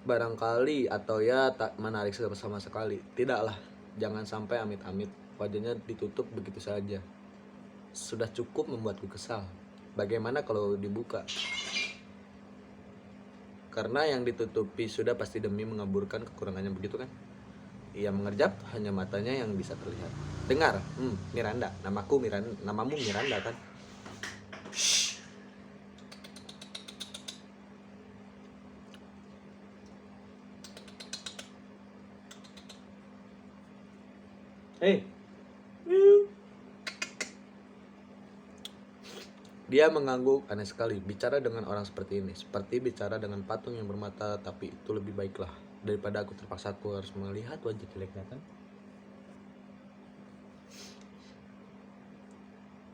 barangkali atau ya tak menarik sama sekali. Tidaklah, jangan sampai amit-amit wajahnya ditutup begitu saja. Sudah cukup membuatku kesal. Bagaimana kalau dibuka? Karena yang ditutupi sudah pasti demi mengaburkan kekurangannya, begitu kan? Ia mengerjap, hanya matanya yang bisa terlihat. Dengar, Miranda, namamu Miranda kan? Shh. Hey. Dia mengangguk, aneh sekali bicara dengan orang seperti ini, seperti bicara dengan patung yang bermata, tapi itu lebih baiklah daripada aku terpaksa harus melihat wajah jeleknya kan.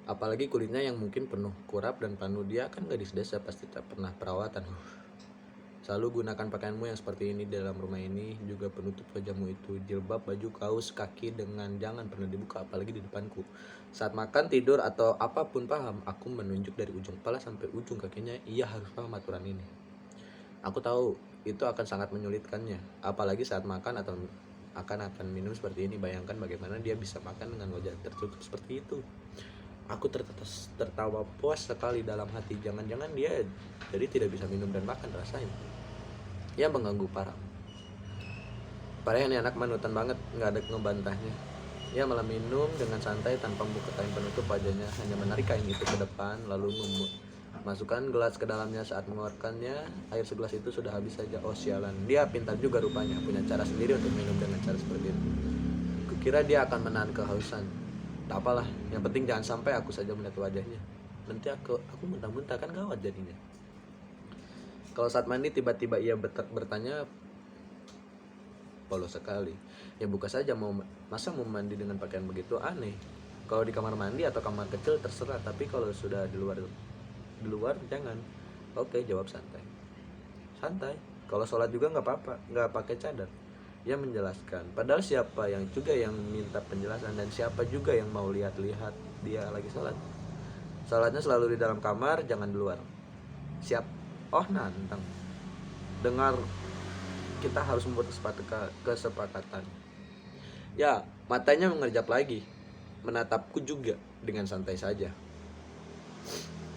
Apalagi kulitnya yang mungkin penuh kurap dan panu. Dia kan gadis desa, pasti tak pernah perawatan. Selalu gunakan pakaianmu yang seperti ini dalam rumah ini, juga penutup wajahmu itu, jilbab, baju, kaos, kaki dengan jangan pernah dibuka, apalagi di depanku. Saat makan, tidur, atau apapun paham, aku menunjuk dari ujung kepala sampai ujung kakinya, ia harus paham aturan ini. Aku tahu itu akan sangat menyulitkannya, apalagi saat makan atau akan minum seperti ini. Bayangkan bagaimana dia bisa makan dengan wajah tertutup seperti itu. Aku tertawa puas sekali dalam hati. Jangan-jangan dia jadi tidak bisa minum dan makan, rasain. Ia mengganggu parah. Padahal ini anak manutan banget, nggak ada ngebantahnya. Ia malah minum dengan santai tanpa membuka kain penutup wajahnya, hanya menarik kain itu ke depan, lalu masukkan gelas ke dalamnya. Saat mengeluarkannya, air segelas itu sudah habis saja. Oh sialan, dia pintar juga rupanya, punya cara sendiri untuk minum dengan cara seperti itu. Kukira dia akan menahan kehausan. Tak apalah, yang penting jangan sampai aku saja melihat wajahnya. Nanti aku muntah-muntah kan gawat jadinya. Kalau saat mandi tiba-tiba ia bertanya, polos sekali. Ya buka saja, masa mau mandi dengan pakaian begitu, aneh. Kalau di kamar mandi atau kamar kecil terserah, tapi kalau sudah di luar jangan. Oke, jawab santai. Kalau sholat juga nggak apa-apa, nggak pakai cadar. Ia menjelaskan. Padahal siapa yang minta penjelasan, dan siapa juga yang mau lihat-lihat dia lagi sholat. Sholatnya selalu di dalam kamar, jangan di luar. Siap. Oh nantang. Dengar, kita harus membuat kesepakatan. Ya, matanya mengerjap lagi, menatapku juga dengan santai saja.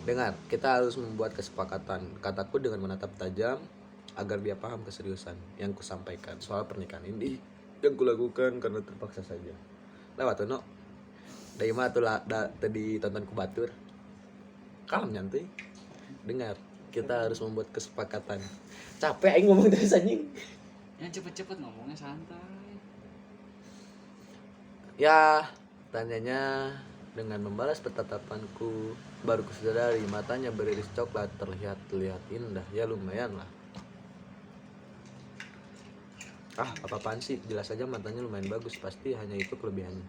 Dengar, kita harus membuat kesepakatan, kataku dengan menatap tajam, agar dia paham keseriusan yang kusampaikan soal pernikahan ini yang kulakukan karena terpaksa saja. Lewat no. Dari mana tuh tadi tonton kubatur. Kalem nyantai. Dengar, kita harus membuat kesepakatan. Capek aing ngomong terus anjing. Ya cepet-cepet ngomongnya santai. Ya, tanyanya dengan membalas tatapanku, baru kusadari matanya beriris coklat, terlihat indah. Ya lumayan lah. Apa-apaan sih, jelas saja matanya lumayan bagus, pasti hanya itu kelebihannya.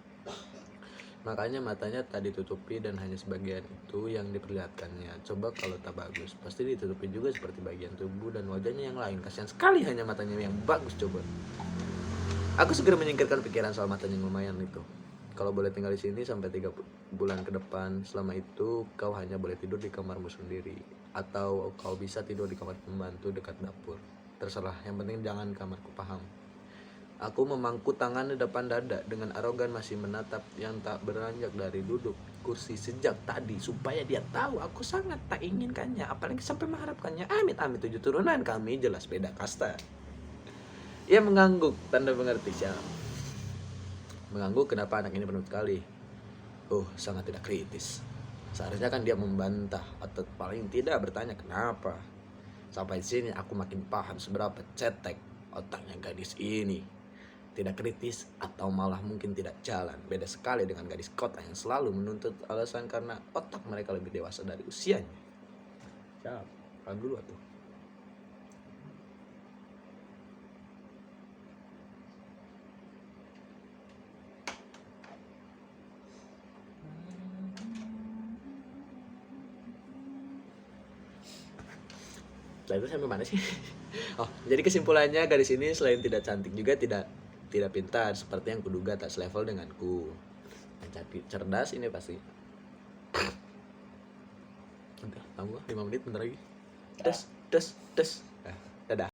Makanya matanya tak ditutupi dan hanya sebagian itu yang diperlihatkannya. Coba kalau tak bagus, pasti ditutupi juga seperti bagian tubuh dan wajahnya yang lain. Kasihan sekali hanya matanya yang bagus. Coba. Aku segera menyingkirkan pikiran soal matanya yang lumayan itu. Kalau boleh tinggal di sini sampai 3 bulan ke depan, selama itu kau hanya boleh tidur di kamarmu sendiri, atau kau bisa tidur di kamar pembantu dekat dapur. Terserah, yang penting jangan kamarku, paham? Aku memangku tangan di depan dada dengan arogan, masih menatap yang tak beranjak dari duduk kursi sejak tadi, supaya dia tahu aku sangat tak inginkannya, apalagi sampai mengharapkannya. Amit-amit 7 turunan, kami jelas beda kasta. Ia mengangguk, tanda mengerti. Siapa mengangguk? Kenapa anak ini penuh sekali? Sangat tidak kritis. Seharusnya kan dia membantah atau paling tidak bertanya kenapa. Sampai sini aku makin paham seberapa cetek otaknya gadis ini. Tidak kritis atau malah mungkin tidak jalan. Beda sekali dengan gadis kota yang selalu menuntut alasan karena otak mereka lebih dewasa dari usianya. Siap, kan dulu tuh. Itu sampai mana sih? Jadi kesimpulannya gadis ini selain tidak cantik juga tidak pintar seperti yang kuduga, tak selevel denganku. Cerdas ini pasti. Udah, tunggu 5 menit bentar lagi. Des. Dadah.